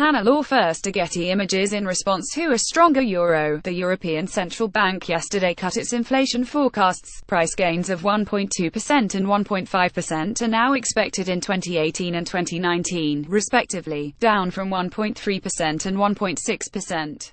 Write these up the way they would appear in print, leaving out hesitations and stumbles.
Hannelore first to Getty Images. In response to a stronger euro, the European Central Bank yesterday cut its inflation forecasts. Price gains of 1.2% and 1.5% are now expected in 2018 and 2019, respectively, down from 1.3% and 1.6%.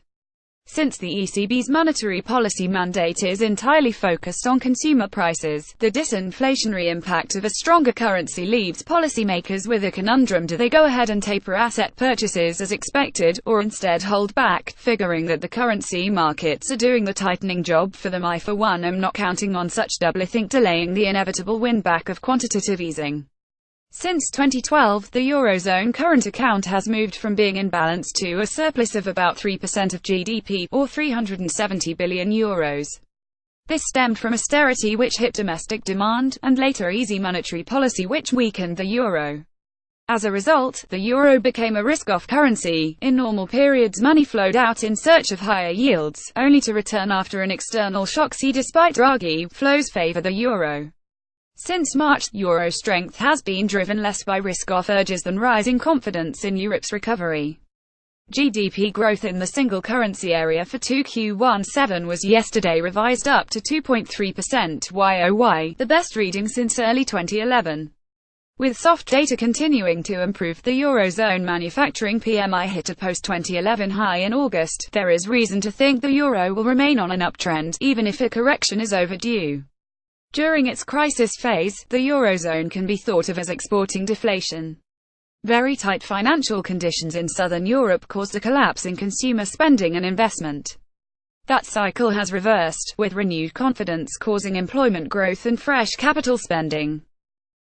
Since the ECB's monetary policy mandate is entirely focused on consumer prices, the disinflationary impact of a stronger currency leaves policymakers with a conundrum: do they go ahead and taper asset purchases as expected, or instead hold back, figuring that the currency markets are doing the tightening job for them? I for one am not counting on such doublethink delaying the inevitable win-back of quantitative easing. Since 2012, the Eurozone current account has moved from being in balance to a surplus of about 3% of GDP, or €370 billion. This stemmed from austerity which hit domestic demand, and later easy monetary policy which weakened the euro. As a result, the euro became a risk-off currency. In normal periods, money flowed out in search of higher yields, only to return after an external shock. See, despite Draghi, flows favor the euro. Since March, euro strength has been driven less by risk-off urges than rising confidence in Europe's recovery. GDP growth in the single currency area for 2Q17 was yesterday revised up to 2.3% YoY, the best reading since early 2011. With soft data continuing to improve, the Eurozone manufacturing PMI hit a post-2011 high in August. There is reason to think the euro will remain on an uptrend, even if a correction is overdue. During its crisis phase, the Eurozone can be thought of as exporting deflation. Very tight financial conditions in southern Europe caused a collapse in consumer spending and investment. That cycle has reversed, with renewed confidence causing employment growth and fresh capital spending.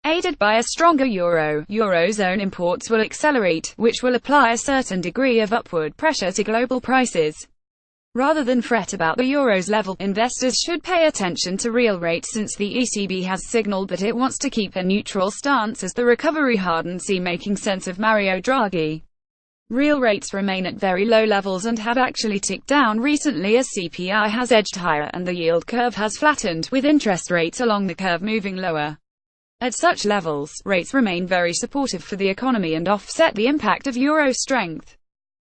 Aided by a stronger euro, Eurozone imports will accelerate, which will apply a certain degree of upward pressure to global prices. Rather than fret about the euro's level, investors should pay attention to real rates, since the ECB has signaled that it wants to keep a neutral stance as the recovery hardens. Making sense of Mario Draghi. Real rates remain at very low levels and have actually ticked down recently as CPI has edged higher and the yield curve has flattened, with interest rates along the curve moving lower. At such levels, rates remain very supportive for the economy and offset the impact of euro strength.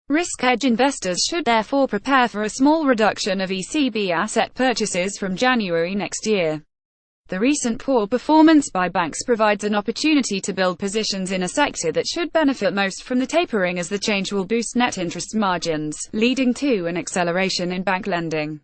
Risk-hedge investors should therefore prepare for a small reduction of ECB asset purchases from January next year. The recent poor performance by banks provides an opportunity to build positions in a sector that should benefit most from the tapering, as the change will boost net interest margins, leading to an acceleration in bank lending.